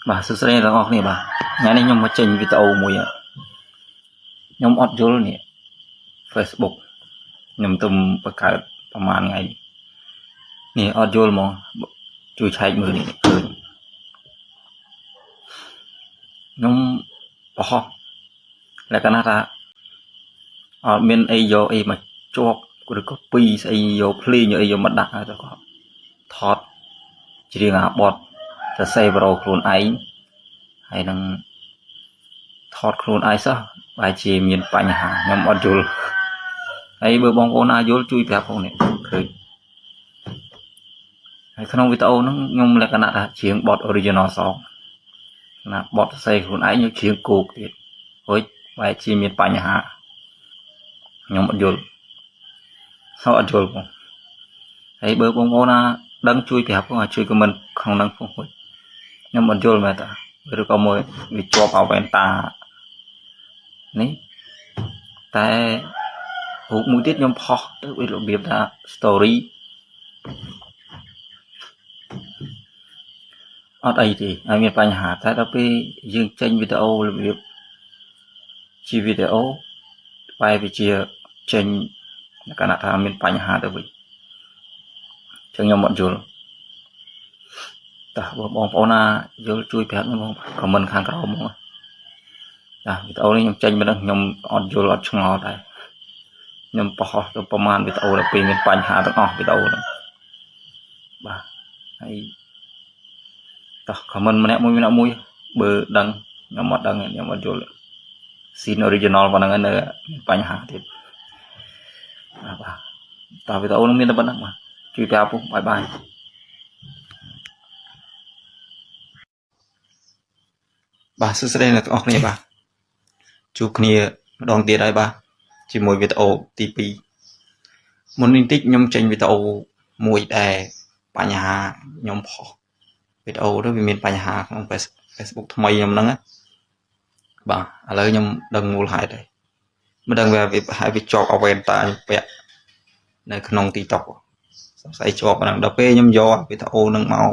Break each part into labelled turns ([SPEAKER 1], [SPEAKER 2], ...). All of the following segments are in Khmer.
[SPEAKER 1] Bà sơ sơ là ngọc này bà nhà này nhưng mà trình video mùi nhóm ọt vô nè Facebook nhóm tùm bà cảประมาณ ngày nè ọt vô mà chui chạy mưa nè cười nhóm bỏ là cái nata ở bên ấy vô ấy mà chọc của có pi ấy vô play như ấy vô mặt đặt rồi có thọt chỉ là bọtจะใส่บรอខ្លួនឯងហើយនឹងថតខ្លួនឯងសោះបែរជាមានបញ្ហាខ្ញុំអត់យល់ហើយបើបងប្អូនណាយល់ជួយប្រាប់ផងនេះឃើញហើយក្នុងវីដេអូហ្នឹងខ្ញុំលក្ខណៈថាច្រៀងបទ original song ណាបទសរសេរខ្លួនឯងខ្ញុំច្រៀងគោកទៀតរួចបែរជាមានបញ្ហាខ្ញុំអត់យល់ហើយអត់យល់ផងហើយបើបងប្អូនណាដឹងជួយប្រាប់ផងជួយ comment ក្នុងហ្នឹងផងខ្ញុំអត់យល់មែនតាឬក៏មួយវាជាប់អវ៉ែនតានេះតែរូបមួយទៀតខ្ញុំផុសទៅវារបៀបថា story អត់អីទេហើយមានបញ្ហាតែដល់ពេលយើងចេញវីដេអូរបៀបជាវីដេអូបែរវាជាចេញលក្ខណៈថាមានបញ្ហាទៅវិញចឹងខ្ញុំអត់យល់តើបងប្អូនណាយល់ជួយប្រាប់ខ្ញុំផងខមមិនខាងក្រោមហ្មងចាវីដេអូនេះខ្ញុំចេញមកដល់ខ្ញុំអត់យល់អត់ឆ្ងល់ដែរខ្ញុំបោះទៅប្រហែលវីដេអូដល់ពេលមានបញ្ហាទាំងអស់វីដេអូហ្នឹងបាទហើយតោះខមមិនម្នាក់មួយបើដឹងខ្ញុំអត់ដឹងខ្ញុំអត់យល់ scene original ប៉ុណ្ណឹងនៅមានបញ្ហាទៀតបាទតើវីដេអូនឹងមានតែប៉ុណ្ណឹងបាទជួយប្រាប់ពុកបាយបាយបាទសួស្តីអ្នកទាំងអស់គ្នាបាទជួបគ្នាម្ដងទៀតហើយបាទជាមួយវីដេអូទី2មុននេះតិចខ្ញុំចេញវីដេអូមួយដែលបញ្ហាខ្ញុំផុសវីដេអូទៅវាមានបញ្ហាក្នុង Facebook ថ្មីខ្ញុំហ្នឹងបាទឥឡូវខ្ញុំដឹងមូលហេតុហើយមិនដឹងវាជាប់អវ៉ែនតាខ្ញុំពាក់នៅក្នុង TikTok សង្ស័យជាប់ហ្នឹងដល់ពេលខ្ញុំយកវីដេអូហ្នឹងមក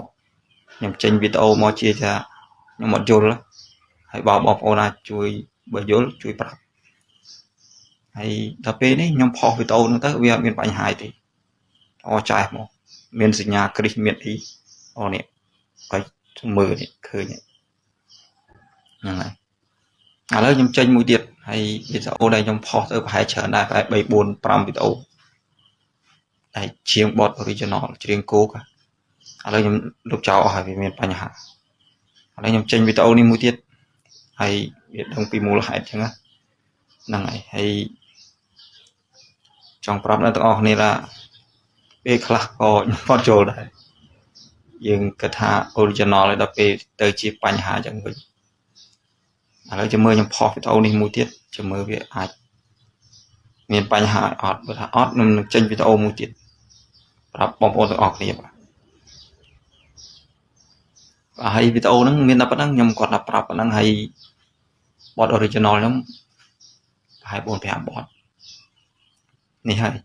[SPEAKER 1] ខ្ញុំចេញវីដេអូមកជាថាខ្ញុំអត់យល់ហើយបងប្អូនណាជួយបើយល់ជួយប្រាប់ហើយដល់ពេលនេះខ្ញុំផុសវីដេអូហ្នឹងទៅវាអត់មានបញ្ហាទេអចាស់មកមានសញ្ញាគ្រីសមានអីអូនេះហើយមើលនេះឃើញហ្នឹងហើយឥឡូវខ្ញុំចេញមួយទៀតហើយវីដេអូដែលខ្ញុំផុសទៅប្រហែលច្រើនដែរប្រហែល3 4 5វីដេអូតែជាងបទ original ច្រៀងគោកឥឡូវខ្ញុំលុបចោលអស់ហើយវាមានបញ្ហាឥឡូវខ្ញុំចេញវីដេអូនេះមួយទៀតហើយវាដឹងពីមូលហេតុចឹងហ្នឹងហើយចង់ប្រាប់ដល់ទាំងអស់គ្នាថាពេលខ្លះក៏ខ្ញុំអត់ចូលដែរយើងគិតថា original ហើយដល់ពេលទៅជាបញ្ហាចឹងវិញឥឡូវចាំមើលខ្ញុំផុសវីដេអូនេះមួយទៀតចាំមើលវាអាចមានបញ្ហាអត់បើថាអត់ខ្ញុំនឹងចេញវីដេអូមួយទៀតប្រាប់បងប្អូនទាំងអស់គ្នាបាទហើយវីដេអូហ្នឹងមានតែប៉ុណ្្នឹងខ្ញុំគាត់ថាប្រាប់ប៉ុណ្្នឹងហើយបទ original ខ្ញុំប្រហែល 4-5 បទនេះហើយ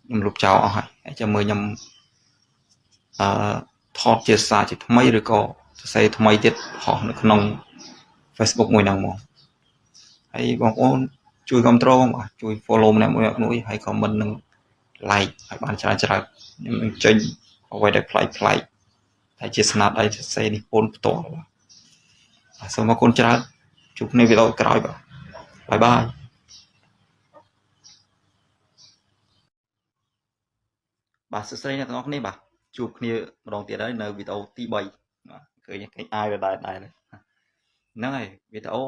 [SPEAKER 1] ខ្ញុំលុបចោលអស់ហើយចាំមើលខ្ញុំថតជាសារជាថ្មីឬក៏សរសេរថ្មីទៀតផុសនៅក្នុង Facebook មួយហ្នឹងមកហើយបងប្អូនជួយគ្រប់គ្រងបាទជួយ follow ម្នាក់មួយហើយ comment និង like ឲ្យបានច្រើនខ្ញុំនឹងចេញអ្វីដែលប្លែកតែជាស្នាដៃសរសេរនេះពូនផ្ទាល់បាទសូមអរគុណច្រើនជួបគ្នាវីដេអូក្រោយបាទបាយបាយបាទសួស្តីអ្នកទាំងអស់គ្នាបាទជួបគ្នាម្ដងទៀតហើយនៅវីដេអូទី3បាទឃើញអាយដែរហ្នឹងហើយវីដេអូ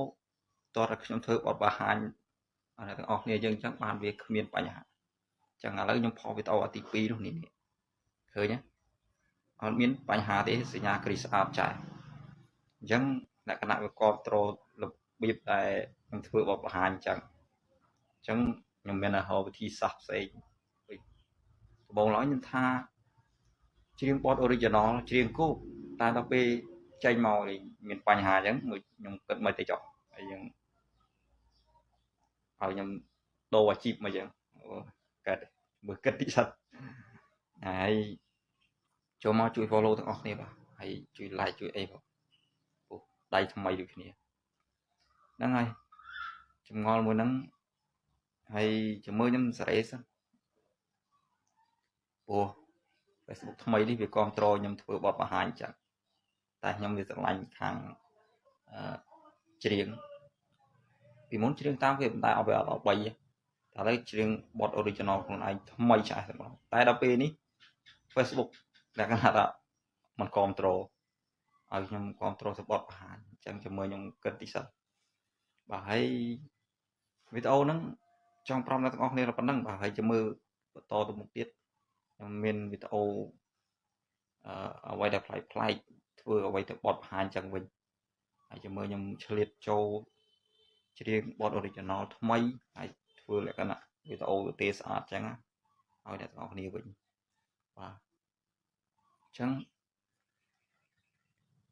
[SPEAKER 1] តោះតែខ្ញុំធ្វើបទបង្ហាញអ្នកទាំងអស់គ្នាយើងអញ្ចឹងបានវាគ្មានបញ្ហាអញ្ចឹងឥឡូវខ្ញុំផុសវីដេអូទី2នោះនេះឃើញទេអត់មានបញ្ហាទេសញ្ញាគ្រីស្អាតចាស់អញ្ចឹងលក្ខណៈវាគ្រប់ត្រូលរបៀបដែលខ្ញុំធ្វើបទបង្ហាញអញ្ចឹងខ្ញុំមានហៅវិធីសាស្ត្រផ្សេងដំបូងឡើយខ្ញុំថាច្រៀងបទ original ច្រៀងគោកតែដល់ពេលចេញមកមានបញ្ហាអញ្ចឹងខ្ញុំគិតមិនទៅចុះហើយយើងឲ្យខ្ញុំដូរអាជីពមកអញ្ចឹងកើតមើលគិតតិចសិនហើយចូលមកជួយ follow ទាំងអស់គ្នាបាទហើយជួយ like ជួយអីបង ដៃថ្មីដូចគ្នាហ្នឹងហើយចម្ងល់មួយហ្នឹងហើយជាមួយខ្ញុំសេរីសិនព្រោះ Facebook ថ្មីនេះវាគ្រប់គ្រងខ្ញុំធ្វើបទបង្ហាញចឹងតែខ្ញុំវាស្រឡាញ់ខាងច្រៀងពីមុនច្រៀងតាមគេប៉ុន្តែអត់វាអត់3តែឥឡូវច្រៀងបទ original ខ្លួនឯងថ្មីឆ្អែតហ្មងតែដល់ពេលនេះ Facebook លក្ខណៈថាมันគ្រប់គ្រងឲ្យខ្ញុំគ្រប់គ្រងសបត់បង្ហាញអញ្ចឹងជាមួយខ្ញុំគិតទីសិនបាទហើយវីដេអូហ្នឹងចង់ប្រាប់អ្នកទាំងអស់គ្នាប៉ុណ្ណឹងបាទហើយចាំមើលបន្តទៅមុខទៀតខ្ញុំមានវីដេអូអ្វីដែលប្លែកធ្វើអ្វីទៅបត់បង្ហាញអញ្ចឹងវិញហើយចាំមើលខ្ញុំឆ្លៀតចូលច្រៀងបទ original ថ្មីហើយធ្វើលក្ខណៈវីដេអូទេស្អាតអញ្ចឹងឲ្យអ្នកទាំងអស់គ្នាវិញបាទអញ្ចឹង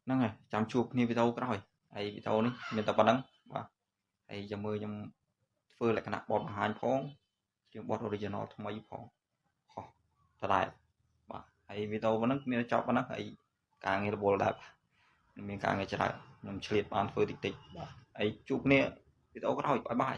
[SPEAKER 1] ហ្នឹងហើយចាំជួបគ្នាវីដេអូក្រោយហើយវីដេអូនេះមានតែប៉ុណ្្នឹងបាទហើយចាំមើលខ្ញុំធ្វើលក្ខណៈបទបង្ហាញផងជាបទ original ថ្មីផងខុសដដែលបាទហើយវីដេអូប៉ុណ្្នឹងមានចប់ប៉ុណ្ណឹងហើយការងាររវល់ដែរមានការងារច្រើនខ្ញុំឆ្លៀតបានធ្វើតិចបាទហើយជួបគ្នាវីដេអូក្រោយបាយបាយ